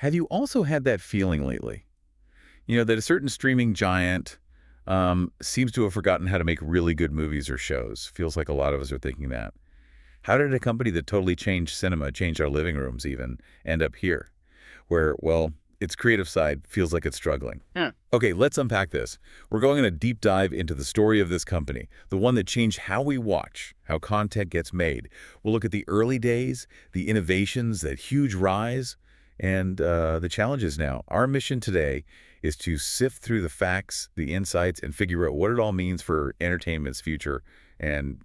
Have you also had that feeling lately? That a certain streaming giant seems to have forgotten how to make really good movies or shows. Feels like a lot of us are thinking that. How did a company that totally changed cinema, change our living rooms even, end up here? Where, well, its creative side feels like it's struggling. Yeah. Okay, let's unpack this. We're going on a deep dive into the story of this company, the one that changed how we watch, how content gets made. We'll look at the early days, the innovations, that huge rise, and the challenges now. Our mission today is to sift through the facts, the insights, and figure out what it all means for entertainment's future and,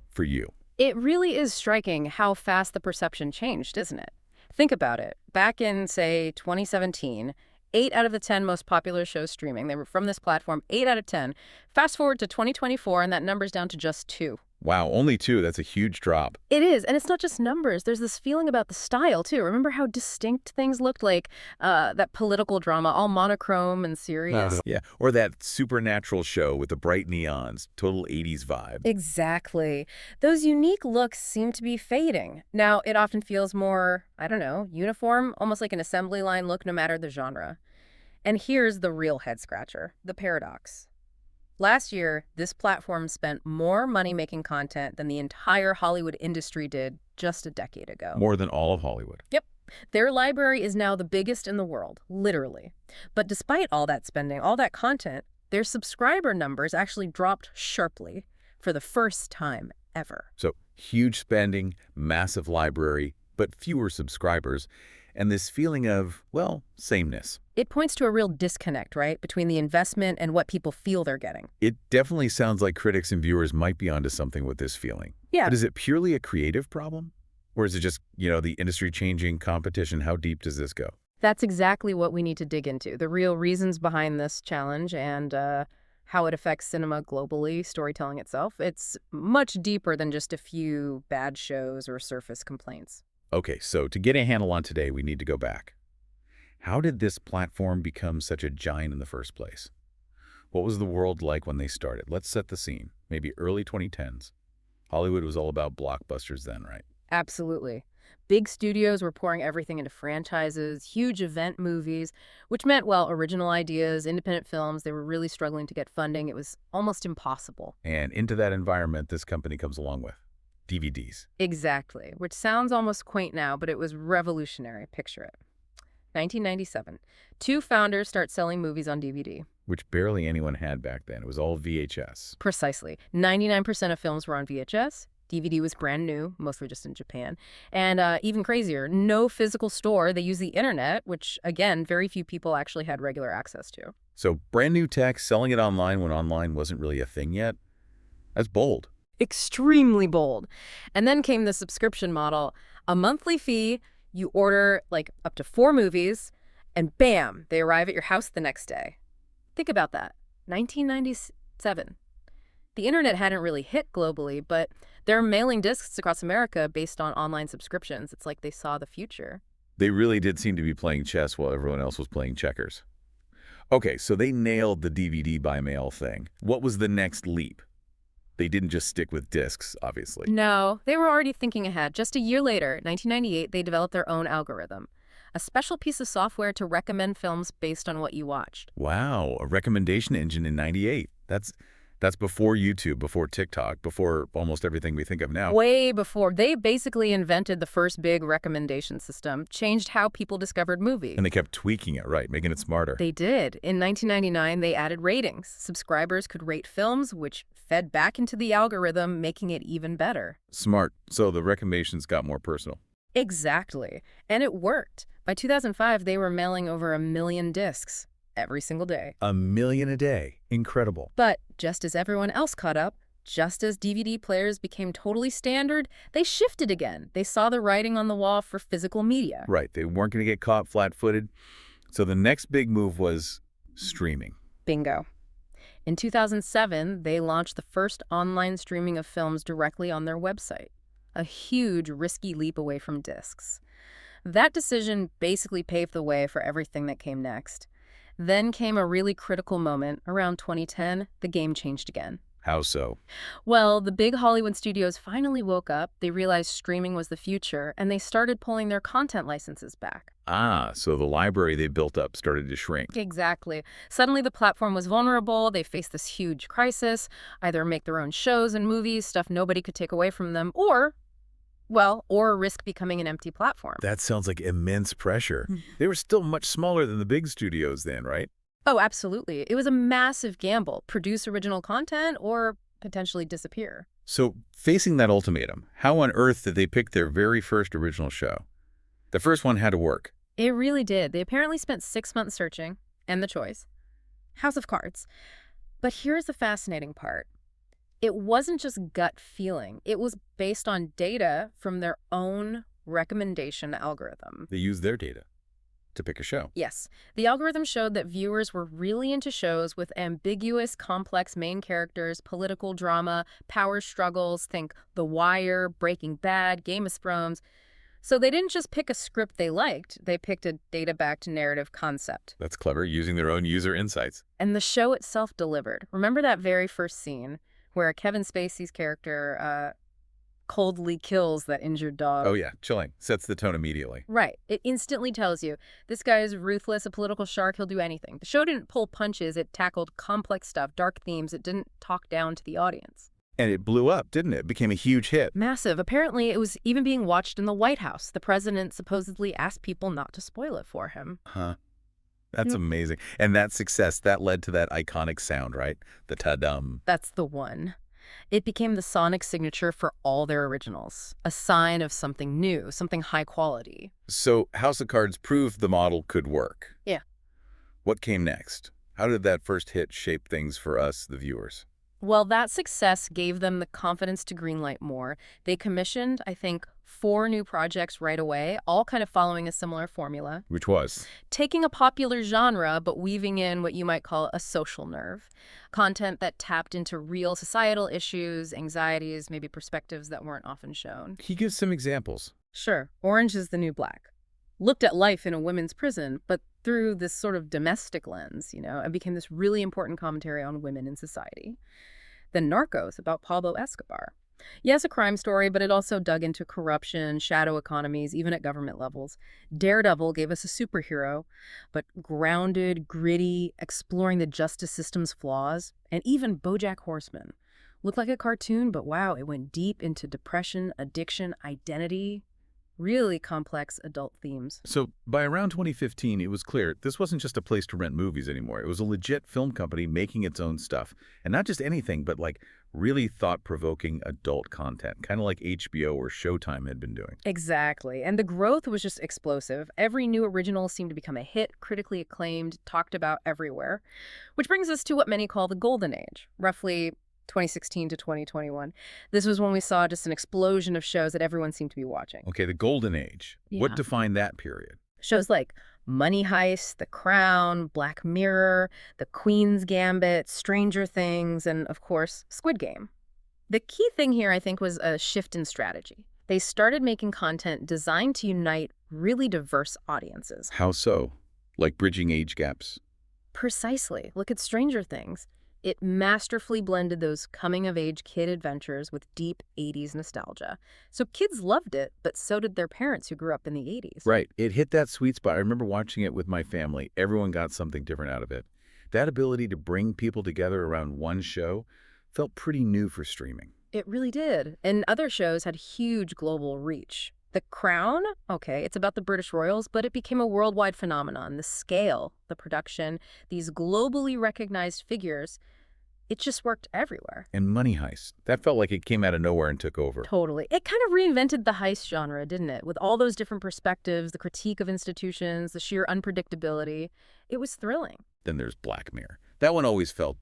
for you. It really is striking how fast the perception changed, isn't it? Think about it. Back in, say, 2017, 8 out of the 10 most popular shows streaming, they were from this platform, 8 out of 10. Fast forward to 2024, and that number's down to just 2. Wow, only 2. That's a huge drop. It is, and it's not just numbers. There's this feeling about the style, too. Remember how distinct things looked like that political drama, all monochrome and serious? Yeah, or that supernatural show with the bright neons, total 80s vibe. Exactly. Those unique looks seem to be fading. Now, it often feels more, I don't know, uniform, almost like an assembly line look no matter the genre. And here's the real head-scratcher, the paradox. Last year, this platform spent more money making content than the entire Hollywood industry did just a decade ago. More than all of Hollywood. Yep. Their library is now the biggest in the world, literally. But despite all that spending, all that content, their subscriber numbers actually dropped sharply for the first time ever. So huge spending, massive library, but fewer subscribers, and this feeling of, well, sameness. It points to a real disconnect, right, between the investment and what people feel they're getting. It definitely sounds like critics and viewers might be onto something with this feeling. Yeah. But is it purely a creative problem? Or is it just, the industry-changing competition? How deep does this go? That's exactly what we need to dig into, the real reasons behind this challenge and how it affects cinema globally, storytelling itself. It's much deeper than just a few bad shows or surface complaints. Okay, so to get a handle on today, we need to go back. How did this platform become such a giant in the first place? What was the world like when they started? Let's set the scene. Maybe early 2010s. Hollywood was all about blockbusters then, right? Absolutely. Big studios were pouring everything into franchises, huge event movies, which meant, well, original ideas, independent films. They were really struggling to get funding. It was almost impossible. And into that environment, this company comes along with DVDs. Exactly, which sounds almost quaint now, but it was revolutionary. Picture it. 1997. 2 founders start selling movies on DVD. Which barely anyone had back then. It was all VHS. Precisely. 99% of films were on VHS. DVD was brand new, mostly just in Japan. And even crazier, no physical store. They used the internet, which, again, very few people actually had regular access to. So brand new tech, selling it online when online wasn't really a thing yet? That's bold. Extremely bold. And then came the subscription model. A monthly fee, you order like up to 4 movies, and bam, they arrive at your house the next day. Think about that. 1997. The internet hadn't really hit globally, but they're mailing discs across America based on online subscriptions. It's like they saw the future. They really did seem to be playing chess while everyone else was playing checkers. Okay, so they nailed the DVD by mail thing. What was the next leap? They didn't just stick with discs, obviously. No, they were already thinking ahead. Just a year later, 1998, they developed their own algorithm, a special piece of software to recommend films based on what you watched. Wow, a recommendation engine in 98. That's before YouTube, before TikTok, before almost everything we think of now. Way before. They basically invented the first big recommendation system, changed how people discovered movies. And they kept tweaking it, right, making it smarter. They did. In 1999, they added ratings. Subscribers could rate films, which fed back into the algorithm, making it even better. Smart. So the recommendations got more personal. Exactly. And it worked. By 2005, they were mailing over 1 million discs every single day. 1 million a day. Incredible. But just as everyone else caught up, just as DVD players became totally standard, they shifted again. They saw the writing on the wall for physical media. Right. They weren't going to get caught flat-footed. So the next big move was streaming. Bingo. In 2007, they launched the first online streaming of films directly on their website. A huge, risky leap away from discs. That decision basically paved the way for everything that came next. Then came a really critical moment. Around 2010, the game changed again. How so? Well, the big Hollywood studios finally woke up, they realized streaming was the future, and they started pulling their content licenses back. Ah, so the library they built up started to shrink. Exactly. Suddenly the platform was vulnerable, they faced this huge crisis, either make their own shows and movies, stuff nobody could take away from them, or risk becoming an empty platform. That sounds like immense pressure. Mm. They were still much smaller than the big studios then, right? Oh, absolutely. It was a massive gamble. Produce original content or potentially disappear. So, facing that ultimatum, how on earth did they pick their very first original show? The first one had to work. It really did. They apparently spent 6 months searching, and the choice. House of Cards. But here's the fascinating part. It wasn't just gut feeling. It was based on data from their own recommendation algorithm. They used their data to pick a show. Yes, the algorithm showed that viewers were really into shows with ambiguous, complex main characters, political drama, power struggles, think The Wire, Breaking Bad, Game of Thrones. So they didn't just pick a script they liked, they picked a data-backed narrative concept. That's clever, using their own user insights. And the show itself delivered. Remember that very first scene where Kevin Spacey's character coldly kills that injured dog? Oh yeah, chilling. Sets the tone immediately. Right. It instantly tells you, this guy is ruthless, a political shark, he'll do anything. The show didn't pull punches, it tackled complex stuff, dark themes, it didn't talk down to the audience. And it blew up, didn't it? It became a huge hit. Massive. Apparently, it was even being watched in the White House. The president supposedly asked people not to spoil it for him. Huh. That's Yep. amazing. And that success, that led to that iconic sound, right? The ta-dum. That's the one. It became the sonic signature for all their originals, a sign of something new, something high quality. So House of Cards proved the model could work. Yeah. What came next? How did that first hit shape things for us, the viewers? Well, that success gave them the confidence to greenlight more. They commissioned, I think, 4 new projects right away, all kind of following a similar formula. Which was? Taking a popular genre, but weaving in what you might call a social nerve. Content that tapped into real societal issues, anxieties, maybe perspectives that weren't often shown. He gives some examples. Sure, Orange is the New Black. Looked at life in a women's prison, but through this sort of domestic lens, and became this really important commentary on women in society. Then Narcos, about Pablo Escobar. Yes, a crime story, but it also dug into corruption, shadow economies, even at government levels. Daredevil gave us a superhero, but grounded, gritty, exploring the justice system's flaws. And even BoJack Horseman. Looked like a cartoon, but wow, it went deep into depression, addiction, identity. Really complex adult themes. So by around 2015, it was clear this wasn't just a place to rent movies anymore. It was a legit film company making its own stuff. And not just anything, but like really thought-provoking adult content, kind of like HBO or Showtime had been doing. Exactly. And the growth was just explosive. Every new original seemed to become a hit, critically acclaimed, talked about everywhere. Which brings us to what many call the golden age, roughly 2016 to 2021. This was when we saw just an explosion of shows that everyone seemed to be watching. Okay, the golden age. Yeah. What defined that period? Shows like Money Heist, The Crown, Black Mirror, The Queen's Gambit, Stranger Things, and of course, Squid Game. The key thing here, I think, was a shift in strategy. They started making content designed to unite really diverse audiences. How so? Like bridging age gaps? Precisely. Look at Stranger Things. It masterfully blended those coming-of-age kid adventures with deep 80s nostalgia. So kids loved it, but so did their parents who grew up in the 80s. Right. It hit that sweet spot. I remember watching it with my family. Everyone got something different out of it. That ability to bring people together around one show felt pretty new for streaming. It really did. And other shows had huge global reach. The Crown, okay, it's about the British royals, but it became a worldwide phenomenon. The scale, the production, these globally recognized figures, it just worked everywhere. And Money Heist. That felt like it came out of nowhere and took over. Totally. It kind of reinvented the heist genre, didn't it? With all those different perspectives, the critique of institutions, the sheer unpredictability. It was thrilling. Then there's Black Mirror. That one always felt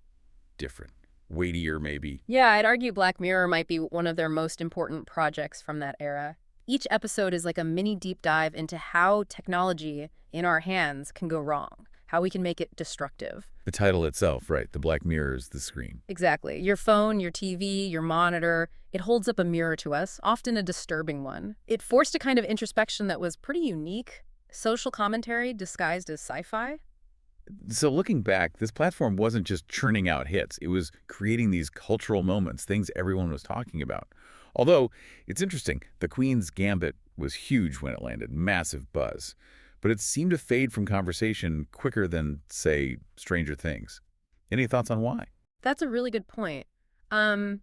different. Weightier, maybe. Yeah, I'd argue Black Mirror might be one of their most important projects from that era. Each episode is like a mini deep dive into how technology in our hands can go wrong, how we can make it destructive. The title itself, right? The Black Mirror is the screen. Exactly. Your phone, your TV, your monitor, it holds up a mirror to us, often a disturbing one. It forced a kind of introspection that was pretty unique. Social commentary disguised as sci-fi. So looking back, this platform wasn't just churning out hits. It was creating these cultural moments, things everyone was talking about. Although, it's interesting, The Queen's Gambit was huge when it landed, massive buzz. But it seemed to fade from conversation quicker than, say, Stranger Things. Any thoughts on why? That's a really good point. Um,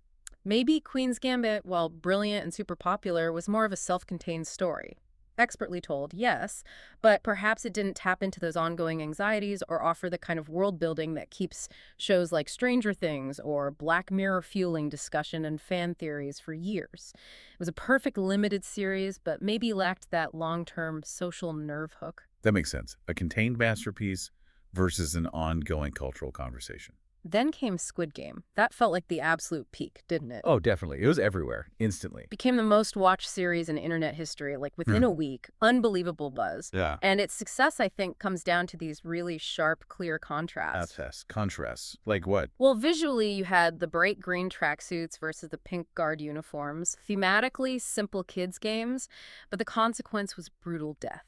Maybe Queen's Gambit, while brilliant and super popular, was more of a self-contained story. Expertly told, yes, but perhaps it didn't tap into those ongoing anxieties or offer the kind of world building that keeps shows like Stranger Things or Black Mirror fueling discussion and fan theories for years. It was a perfect limited series, but maybe lacked that long-term social nerve hook. That makes sense. A contained masterpiece versus an ongoing cultural conversation. Then came Squid Game. That felt like the absolute peak, didn't it? Oh, definitely. It was everywhere, instantly. Became the most watched series in internet history, like within a week. Unbelievable buzz. Yeah. And its success, I think, comes down to these really sharp, clear contrasts. Contrasts. Like what? Well, visually, you had the bright green tracksuits versus the pink guard uniforms. Thematically, simple kids' games, but the consequence was brutal death.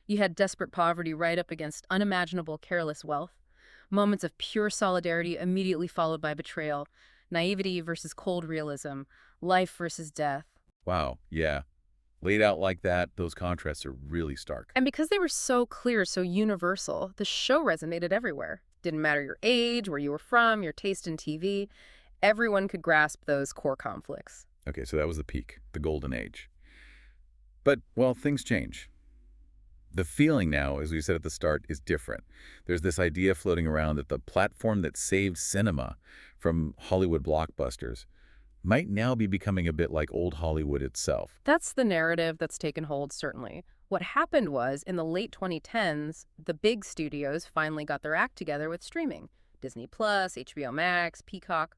You had desperate poverty right up against unimaginable careless wealth. Moments of pure solidarity immediately followed by betrayal, naivety versus cold realism, life versus death. Wow, yeah. Laid out like that, those contrasts are really stark. And because they were so clear, so universal, the show resonated everywhere. Didn't matter your age, where you were from, your taste in TV. Everyone could grasp those core conflicts. Okay, so that was the peak, the golden age. But, well, things change. The feeling now, as we said at the start, is different. There's this idea floating around that the platform that saved cinema from Hollywood blockbusters might now be becoming a bit like old Hollywood itself. That's the narrative that's taken hold, certainly. What happened was, in the late 2010s, the big studios finally got their act together with streaming. Disney Plus, HBO Max, Peacock.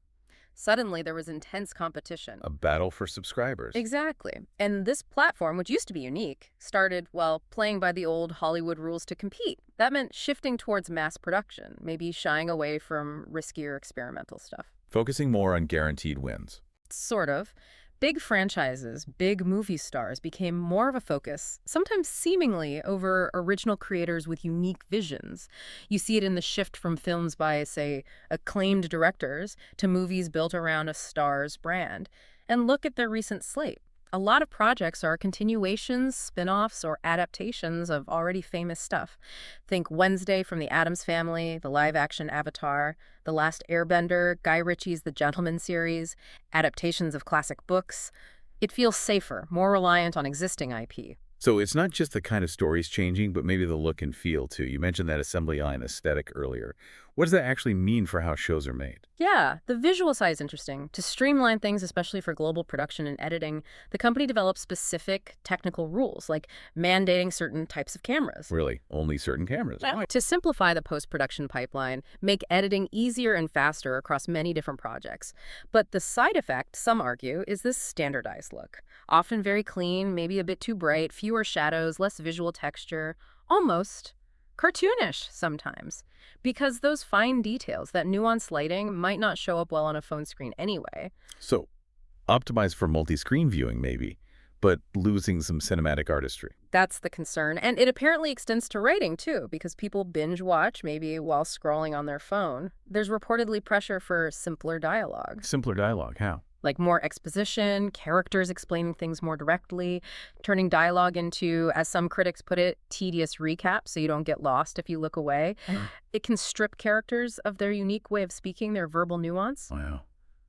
Suddenly, there was intense competition. A battle for subscribers. Exactly. And this platform, which used to be unique, started, well, playing by the old Hollywood rules to compete. That meant shifting towards mass production, maybe shying away from riskier experimental stuff. Focusing more on guaranteed wins. Sort of. Big franchises, big movie stars became more of a focus, sometimes seemingly over original creators with unique visions. You see it in the shift from films by, say, acclaimed directors to movies built around a star's brand. And look at their recent slate. A lot of projects are continuations, spin-offs, or adaptations of already famous stuff. Think Wednesday from the Addams Family, the live-action Avatar, The Last Airbender, Guy Ritchie's The Gentleman series, adaptations of classic books. It feels safer, more reliant on existing IP. So it's not just the kind of stories changing, but maybe the look and feel, too. You mentioned that assembly line aesthetic earlier. What does that actually mean for how shows are made? Yeah, the visual side is interesting. To streamline things, especially for global production and editing, the company developed specific technical rules, like mandating certain types of cameras. Really, only certain cameras. Well, to simplify the post-production pipeline, make editing easier and faster across many different projects. But the side effect, some argue, is this standardized look. Often very clean, maybe a bit too bright, fewer shadows, less visual texture, almost cartoonish sometimes. Because those fine details, that nuanced lighting, might not show up well on a phone screen anyway. So, optimized for multi-screen viewing, maybe, but losing some cinematic artistry. That's the concern. And it apparently extends to writing, too, because people binge watch, maybe while scrolling on their phone. There's reportedly pressure for simpler dialogue. Simpler dialogue, how? Like more exposition, characters explaining things more directly, turning dialogue into, as some critics put it, tedious recaps so you don't get lost if you look away. It can strip characters of their unique way of speaking, their verbal nuance. Wow.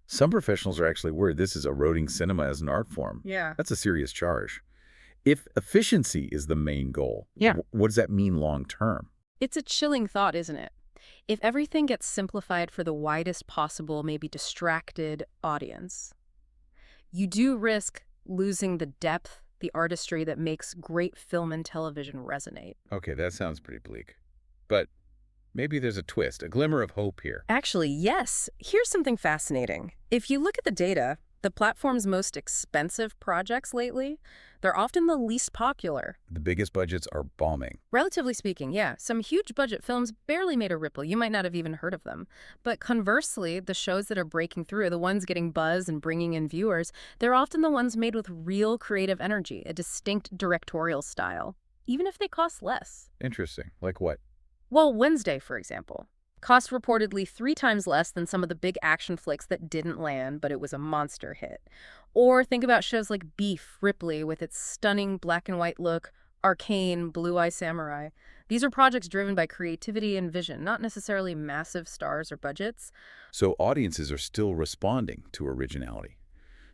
Some professionals are actually worried this is eroding cinema as an art form. Yeah. That's a serious charge. If efficiency is the main goal, Yeah. What does that mean long term? It's a chilling thought, isn't it? If everything gets simplified for the widest possible, maybe distracted audience, you do risk losing the depth, the artistry that makes great film and television resonate. Okay, that sounds pretty bleak. But maybe there's a twist, a glimmer of hope here. Actually, yes. Here's something fascinating. If you look at the data, the platform's most expensive projects lately, they're often the least popular. The biggest budgets are bombing. Relatively speaking, yeah. Some huge budget films barely made a ripple. You might not have even heard of them. But conversely, the shows that are breaking through, the ones getting buzz and bringing in viewers, they're often the ones made with real creative energy, a distinct directorial style, even if they cost less. Interesting. Like what? Well, Wednesday, for example, cost reportedly 3 times less than some of the big action flicks that didn't land, but it was a monster hit. Or think about shows like Beef, Ripley, with its stunning black and white look, Arcane, Blue Eye Samurai. These are projects driven by creativity and vision, not necessarily massive stars or budgets. So audiences are still responding to originality,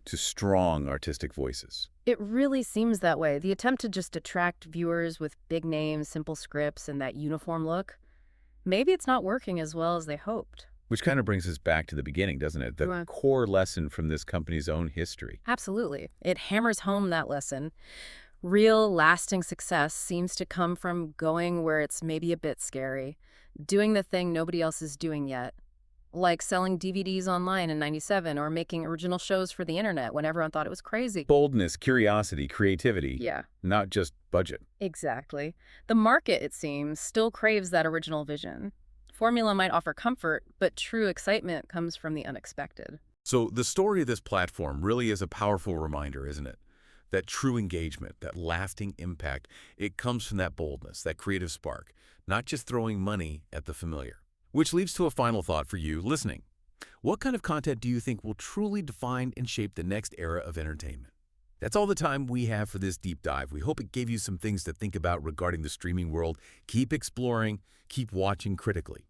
to strong artistic voices. It really seems that way. The attempt to just attract viewers with big names, simple scripts, and that uniform look, maybe it's not working as well as they hoped. Which kind of brings us back to the beginning, doesn't it? The Right. core lesson from this company's own history. Absolutely. It hammers home that lesson. Real, lasting success seems to come from going where it's maybe a bit scary, doing the thing nobody else is doing yet, like selling DVDs online in '97 or making original shows for the internet when everyone thought it was crazy. Boldness, curiosity, creativity, Yeah, not just budget. exactly. The market, it seems, still craves that original vision. Formula might offer comfort, but true excitement comes from the unexpected. So the story of this platform really is a powerful reminder, isn't it? That true engagement, that lasting impact, it comes from that boldness, that creative spark, not just throwing money at the familiar. Which leads to a final thought for you listening. What kind of content do you think will truly define and shape the next era of entertainment? That's all the time we have for this deep dive. We hope it gave you some things to think about regarding the streaming world. Keep exploring, keep watching critically.